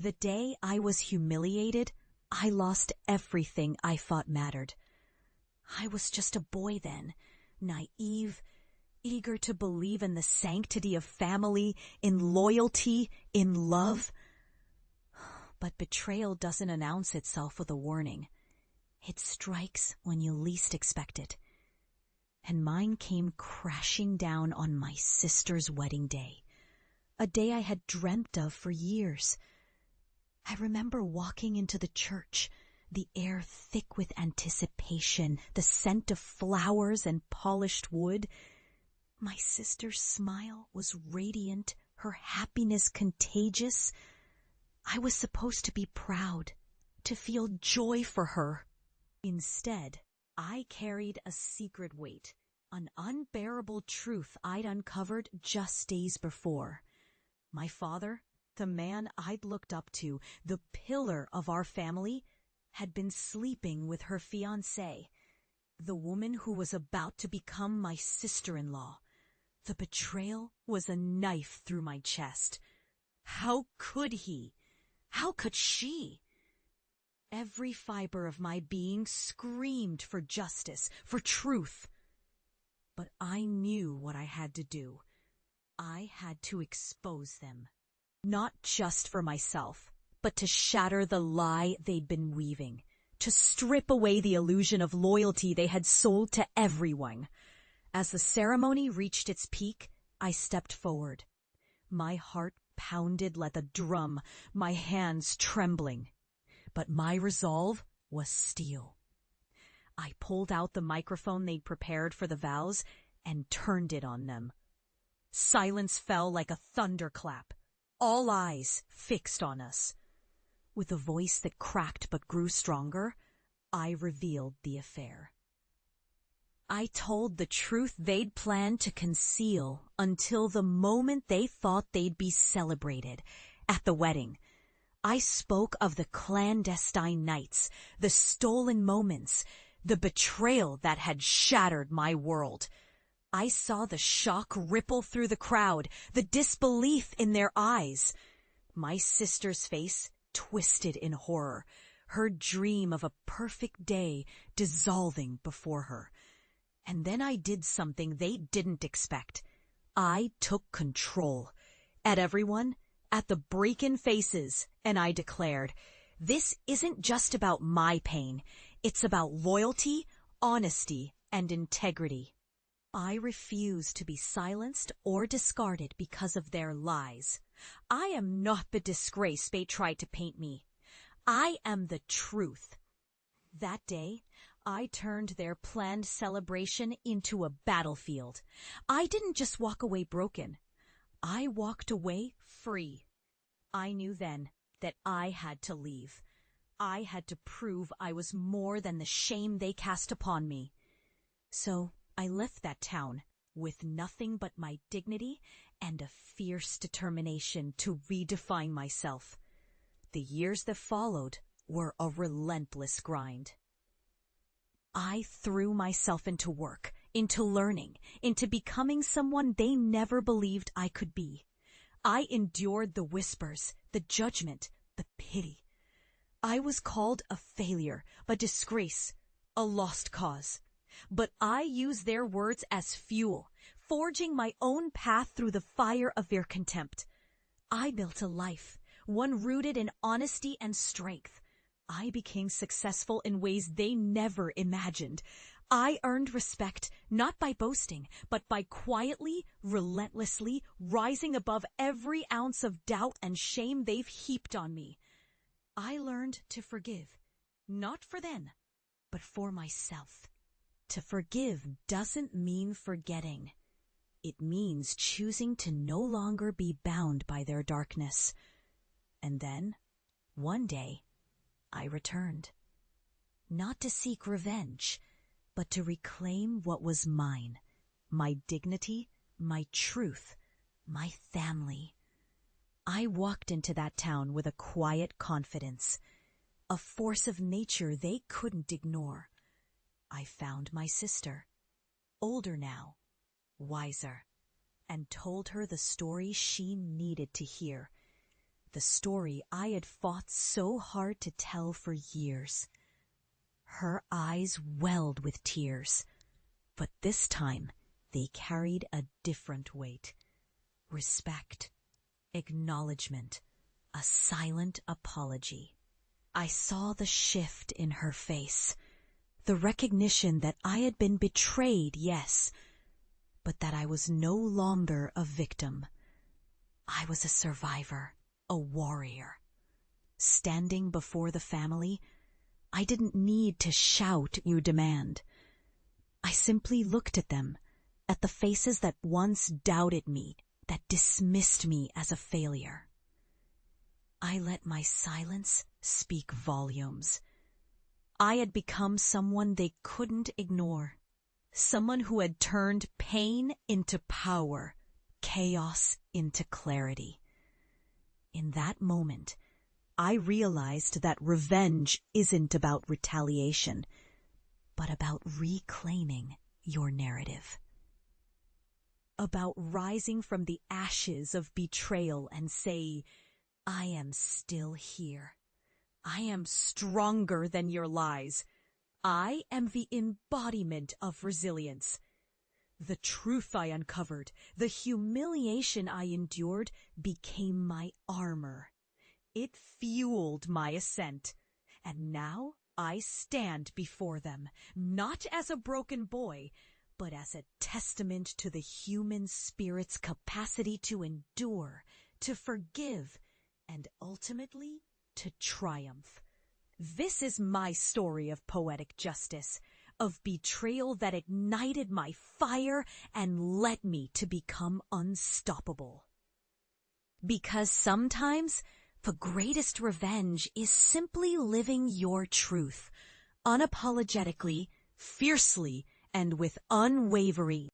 The day I was humiliated, I lost everything I thought mattered. I was just a boy then, naive, eager to believe in the sanctity of family, in loyalty, in love. But betrayal doesn't announce itself with a warning. It strikes when you least expect it. And mine came crashing down on my sister's wedding day, a day I had dreamt of for years. I remember walking into the church, the air thick with anticipation, the scent of flowers and polished wood. My sister's smile was radiant, her happiness contagious. I was supposed to be proud, to feel joy for her. Instead, I carried a secret weight, an unbearable truth I'd uncovered just days before. My father, the man I'd looked up to, the pillar of our family, had been sleeping with her fiancé, the woman who was about to become my sister-in-law. The betrayal was a knife through my chest. How could he? How could she? Every fiber of my being screamed for justice, for truth. But I knew what I had to do. I had to expose them. Not just for myself, but to shatter the lie they'd been weaving, to strip away the illusion of loyalty they had sold to everyone. As the ceremony reached its peak, I stepped forward. My heart pounded like a drum, my hands trembling. But my resolve was steel. I pulled out the microphone they'd prepared for the vows and turned it on them. Silence fell like a thunderclap, all eyes fixed on us. With a voice that cracked but grew stronger, I revealed the affair. I told the truth they'd planned to conceal until the moment they thought they'd be celebrated, at the wedding. I spoke of the clandestine nights, the stolen moments, the betrayal that had shattered my world. I saw the shock ripple through the crowd, the disbelief in their eyes. My sister's face twisted in horror, her dream of a perfect day dissolving before her. And then I did something they didn't expect. I took control. At everyone, at the break-in faces, and I declared, this isn't just about my pain. It's about loyalty, honesty, and integrity. I refuse to be silenced or discarded because of their lies. I am not the disgrace they tried to paint me. I am the truth. That day, I turned their planned celebration into a battlefield. I didn't just walk away broken. I walked away free. I knew then that I had to leave. I had to prove I was more than the shame they cast upon me. So I left that town with nothing but my dignity and a fierce determination to redefine myself. The years that followed were a relentless grind. I threw myself into work, into learning, into becoming someone they never believed I could be. I endured the whispers, the judgment, the pity. I was called a failure, a disgrace, a lost cause. But I used their words as fuel, forging my own path through the fire of their contempt. I built a life, one rooted in honesty and strength. I became successful in ways they never imagined. I earned respect not by boasting, but by quietly, relentlessly rising above every ounce of doubt and shame they've heaped on me. I learned to forgive, not for them, but for myself. To forgive doesn't mean forgetting. It means choosing to no longer be bound by their darkness. And then, one day, I returned. Not to seek revenge, but to reclaim what was mine. My dignity, my truth, my family. I walked into that town with a quiet confidence, a force of nature they couldn't ignore. I found my sister, older now, wiser, and told her the story she needed to hear. the story I had fought so hard to tell for years. Her eyes welled with tears, but this time they carried a different weight. Respect, acknowledgment, a silent apology. I saw the shift in her face, the recognition that I had been betrayed, yes, but that I was no longer a victim. I was a survivor, a warrior. Standing before the family, I didn't need to shout "you demand." I simply looked at them, at the faces that once doubted me, that dismissed me as a failure. I let my silence speak volumes. I had become someone they couldn't ignore, someone who had turned pain into power, chaos into clarity. In that moment, I realized that revenge isn't about retaliation, but about reclaiming your narrative. About rising from the ashes of betrayal and say, I am still here. I am stronger than your lies. I am the embodiment of resilience. The truth I uncovered, the humiliation I endured, became my armor. It fueled my ascent. And now I stand before them, not as a broken boy, but as a testament to the human spirit's capacity to endure, to forgive, and ultimately to triumph. This is my story of poetic justice, of betrayal that ignited my fire and led me to become unstoppable. Because sometimes the greatest revenge is simply living your truth, unapologetically, fiercely, and with unwavering